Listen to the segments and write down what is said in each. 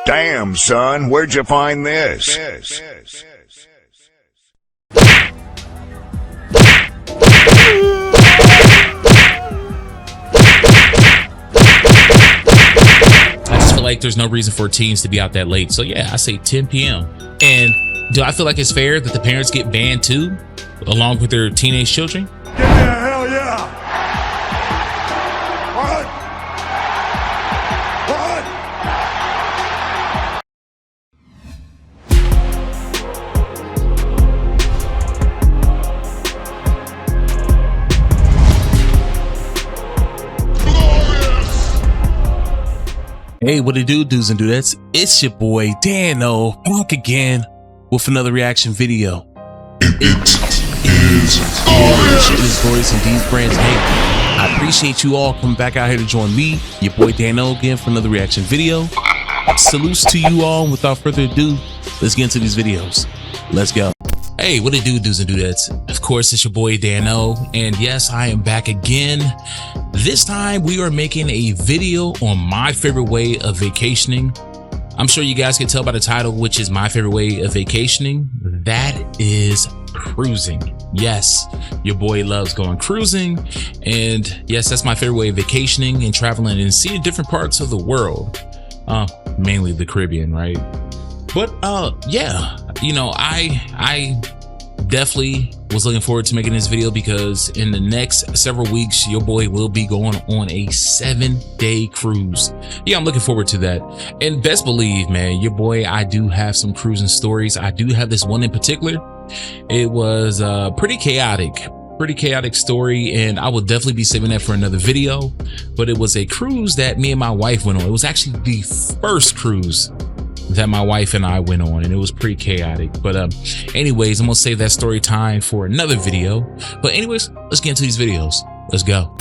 Damn, son, where'd you find this? I just feel like there's no reason for teens to be out that late. So yeah, I say 10 p.m. And do I feel like it's fair that the parents get banned too, along with their teenage children? Give me a hell yeah! What? Hey, what it do, dudes and dudettes? It's your boy Dano, back again with another reaction video. It is glorious indeed, friends. Hey, I appreciate you all coming back out here to join me, your boy Dano, again for another reaction video. Salutes to you all. Without further ado, let's get into these videos. Let's go. Hey, what it do, dudes and dudettes? Of course, it's your boy Dano, and yes, I am back again. This time we are making a video on my favorite way of vacationing. I'm sure you guys can tell by the title, which is my favorite way of vacationing. That is cruising. Yes, your boy loves going cruising, and yes, that's my favorite way of vacationing and traveling and seeing different parts of the world, mainly the Caribbean, right? But yeah, you know, I definitely was looking forward to making this video because in the next several weeks, your boy will be going on a 7-day cruise. Yeah, I'm looking forward to that. And best believe, man, your boy, I do have some cruising stories. I do have this one in particular. It was pretty chaotic story, and I will definitely be saving that for another video. But it was a cruise that me and my wife went on. It was actually the first cruise that my wife and I went on, and it was pretty chaotic. But anyways, I'm gonna save that story time for another video. But anyways, let's get into these videos. Let's go.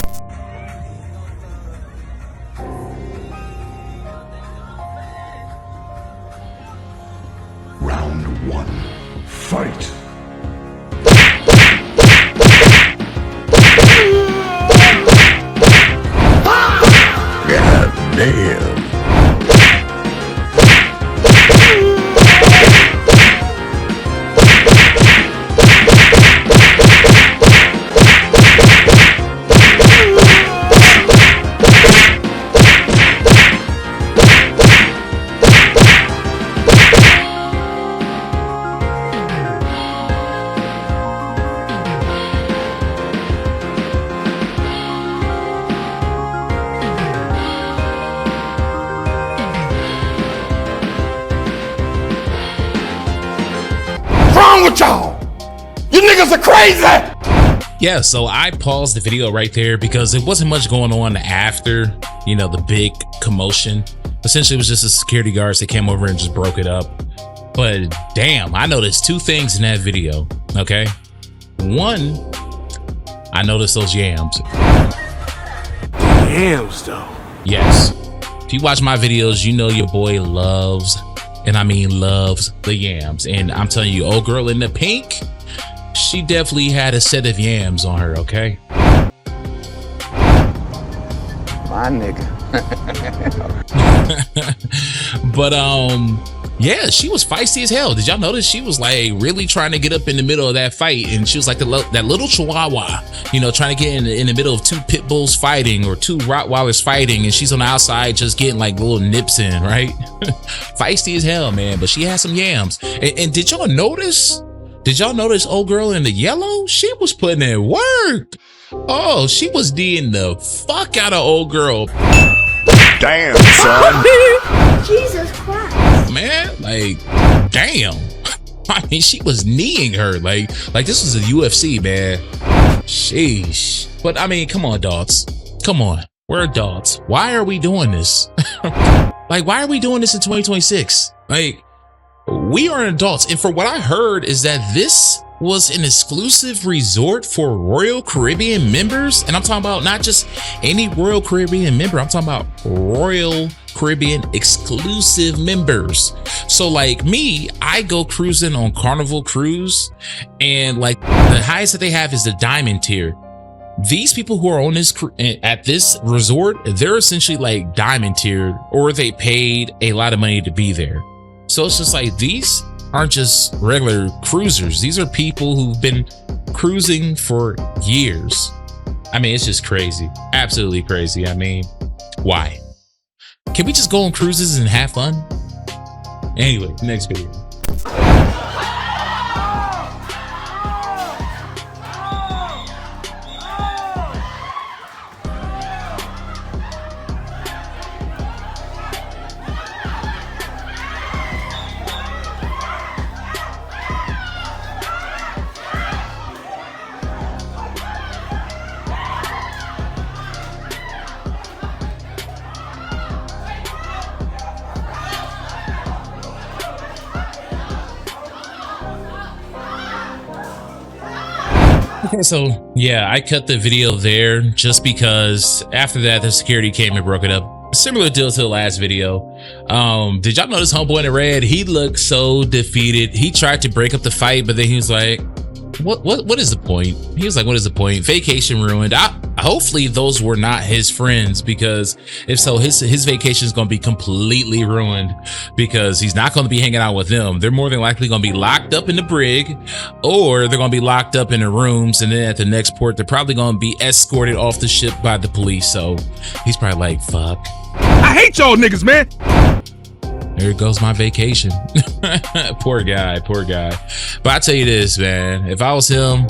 Round 1. Fight! God damn. With y'all, you niggas are crazy. Yeah, so I paused the video right there because there wasn't much going on after, you know, the big commotion. Essentially, it was just the security guards that came over and just broke it up. But damn, I noticed two things in that video. Okay, one, I noticed those yams. Yams, though. Yes, if you watch my videos, you know your boy loves, and I mean loves, the yams. And I'm telling you, old girl in the pink, she definitely had a set of yams on her, okay? My nigga. But yeah, she was feisty as hell. Did y'all notice she was like really trying to get up in the middle of that fight? And she was like that little chihuahua, you know, trying to get in the middle of two pit bulls fighting or two Rottweilers fighting, and she's on the outside just getting like little nips in, right? Feisty as hell, man. But she had some yams. And did y'all notice? Did y'all notice old girl in the yellow? She was putting in work. Oh, she was D'ing the fuck out of old girl. Damn, son. Jesus Christ. Man, like, damn. I mean, she was kneeing her like this was a UFC, man. Sheesh. But I mean, come on, adults. Come on, we're adults. Why are we doing this? Like, why are we doing this in 2026? Like, we are adults. And for what I heard is that this was an exclusive resort for Royal Caribbean members. And I'm talking about not just any Royal Caribbean member. I'm talking about Royal Caribbean exclusive members. So like me, I go cruising on Carnival Cruise, and like the highest that they have is the diamond tier. these people who are on this at this resort, they're essentially like diamond tiered, or they paid a lot of money to be there. So it's just like, these aren't just regular cruisers. These are people who've been cruising for years. I mean, it's just crazy. Absolutely crazy. I mean, why? Can we just go on cruises and have fun? Anyway, next video. Okay, so yeah, I cut the video there just because after that the security came and broke it up. Similar deal to the last video. Did y'all notice homeboy in the red? He looked so defeated. He tried to break up the fight, but then he was like, what is the point? He was like, what is the point? Vacation ruined. Hopefully those were not his friends, because if so, his vacation is going to be completely ruined, because he's not going to be hanging out with them. They're more than likely going to be locked up in the brig, or they're going to be locked up in the rooms, and then at the next port they're probably going to be escorted off the ship by the police. So he's probably like, fuck, I hate y'all niggas, man. there goes my vacation. Poor guy. But I tell you this, man, if I was him,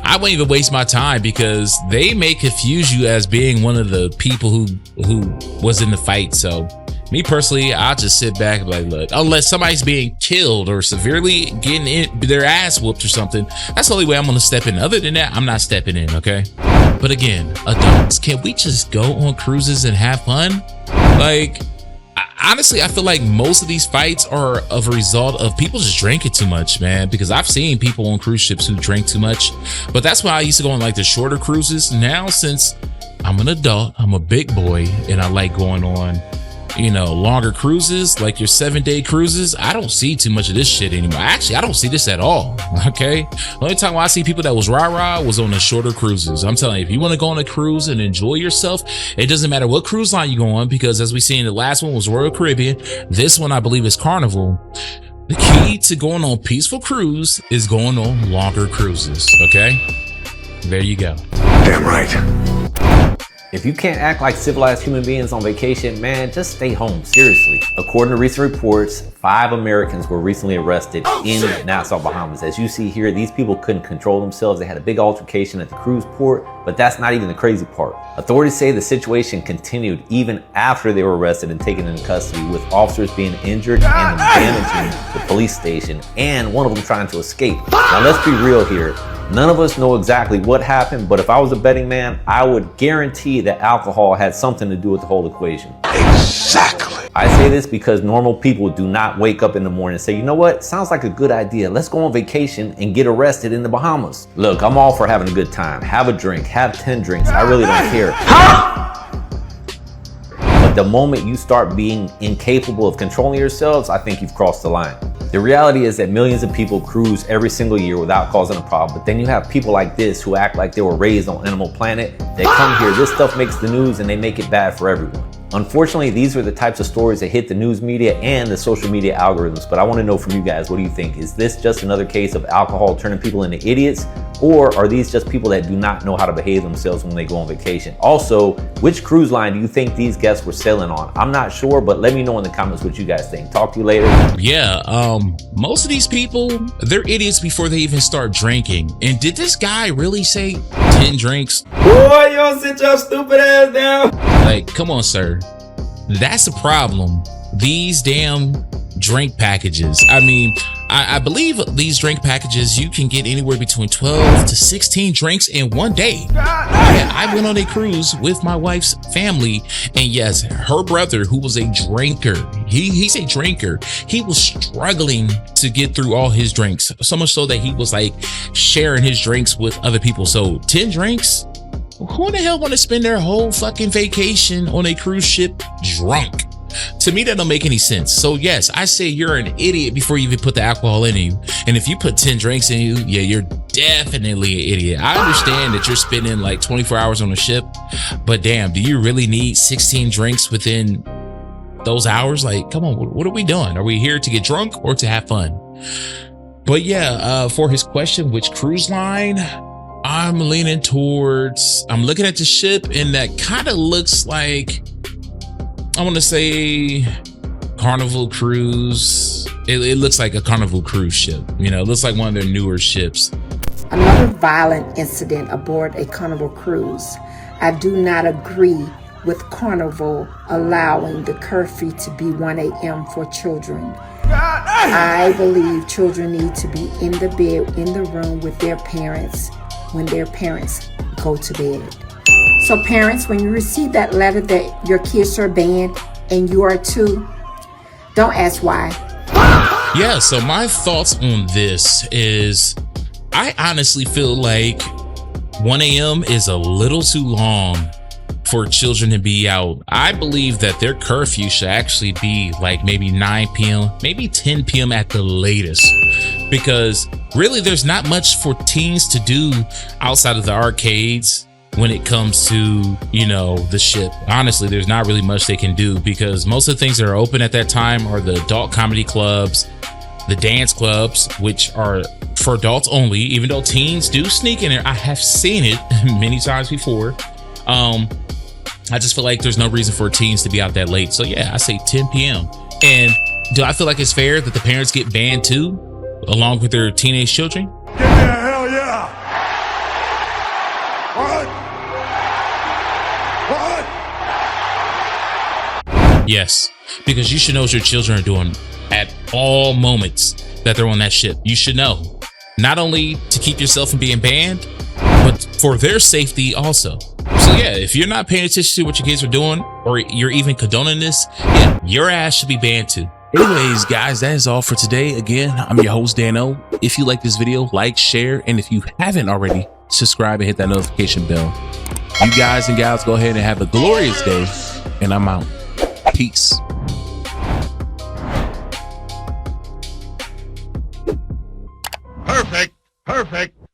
I wouldn't even waste my time, because they may confuse you as being one of the people who was in the fight. So me personally, I'll just sit back and be like, look, unless somebody's being killed or severely getting their ass whooped or something, that's the only way I'm gonna step in. Other than that, I'm not stepping in, okay? But again, adults, can we just go on cruises and have fun? Like, honestly, I feel like most of these fights are of a result of people just drinking too much, man, because I've seen people on cruise ships who drink too much. But that's why I used to go on like the shorter cruises. Now, since I'm an adult, I'm a big boy, and I like going on, you know, longer cruises, like your 7-day cruises. I don't see too much of this shit anymore. Actually, I don't see this at all. Okay, the only time I see people that was rah-rah was on the shorter cruises. I'm telling you, if you want to go on a cruise and enjoy yourself, it doesn't matter what cruise line you go on, because as we see in the last one was Royal Caribbean, this one I believe is Carnival. The key to going on peaceful cruise is going on longer cruises. Okay, there you go. Damn right. If you can't act like civilized human beings on vacation, man, just stay home, seriously. According to recent reports, 5 Americans were recently arrested in Nassau, Bahamas. As you see here, these people couldn't control themselves. They had a big altercation at the cruise port, but that's not even the crazy part. Authorities say the situation continued even after they were arrested and taken into custody, with officers being injured and damaging the police station, and one of them trying to escape. Now let's be real here. None of us know exactly what happened, but if I was a betting man, I would guarantee that alcohol had something to do with the whole equation. Exactly. I say this because normal people do not wake up in the morning and say, you know what, sounds like a good idea. Let's go on vacation and get arrested in the Bahamas. Look, I'm all for having a good time. Have a drink, have 10 drinks. I really don't care. But the moment you start being incapable of controlling yourselves, I think you've crossed the line. The reality is that millions of people cruise every single year without causing a problem, but then you have people like this who act like they were raised on Animal Planet. They come here, this stuff makes the news, and they make it bad for everyone. Unfortunately, these are the types of stories that hit the news media and the social media algorithms, but I want to know from you guys, what do you think? Is this just another case of alcohol turning people into idiots, or are these just people that do not know how to behave themselves when they go on vacation? Also, which cruise line do you think these guests were sailing on? I'm not sure, but let me know in the comments what you guys think. Talk to you later. Yeah, most of these people, they're idiots before they even start drinking. And did this guy really say 10 drinks? Boy, you don't sit your stupid ass down. Like, come on, sir. That's a problem. These damn drink packages. I mean, I believe these drink packages, you can get anywhere between 12 to 16 drinks in one day. Yeah, I went on a cruise with my wife's family, and yes, her brother, who was a drinker, he's a drinker. He was struggling to get through all his drinks, so much so that he was like sharing his drinks with other people. So 10 drinks? Who in the hell want to spend their whole fucking vacation on a cruise ship drunk? To me, that don't make any sense. So yes, I say you're an idiot before you even put the alcohol in you. And if you put 10 drinks in you, yeah, you're definitely an idiot. I understand that you're spending like 24 hours on a ship, but damn, do you really need 16 drinks within those hours? Like, come on, what are we doing? Are we here to get drunk or to have fun? But yeah, for his question, which cruise line? I'm leaning towards, I'm looking at the ship and that kind of looks like, I want to say Carnival Cruise. It looks like a Carnival cruise ship. You know, it looks like one of their newer ships. Another violent incident aboard a Carnival cruise. I do not agree with Carnival allowing the curfew to be 1 a.m. for children. I believe children need to be in the bed, in the room with their parents when their parents go to bed. So parents, when you receive that letter that your kids are banned and you are too, don't ask why. Yeah, so my thoughts on this is, I honestly feel like 1 a.m. is a little too long for children to be out. I believe that their curfew should actually be like maybe 9 p.m., maybe 10 p.m. at the latest, because really there's not much for teens to do outside of the arcades when it comes to, you know, the ship. Honestly, there's not really much they can do, because most of the things that are open at that time are the adult comedy clubs, the dance clubs, which are for adults only, even though teens do sneak in there. I have seen it many times before. I just feel like there's no reason for teens to be out that late. So yeah, I say 10 p.m. And do I feel like it's fair that the parents get banned too, along with their teenage children? Give me a hell yeah! What? Yes, because you should know what your children are doing at all moments that they're on that ship. You should know, not only to keep yourself from being banned, but for their safety also. So yeah, if you're not paying attention to what your kids are doing, or you're even condoning this, yeah, your ass should be banned too. Anyways, guys, that is all for today. Again, I'm your host, Dano. If you like this video, like, share, and if you haven't already, subscribe and hit that notification bell. You guys and gals go ahead and have a glorious day, and I'm out. Peace. Perfect. Perfect.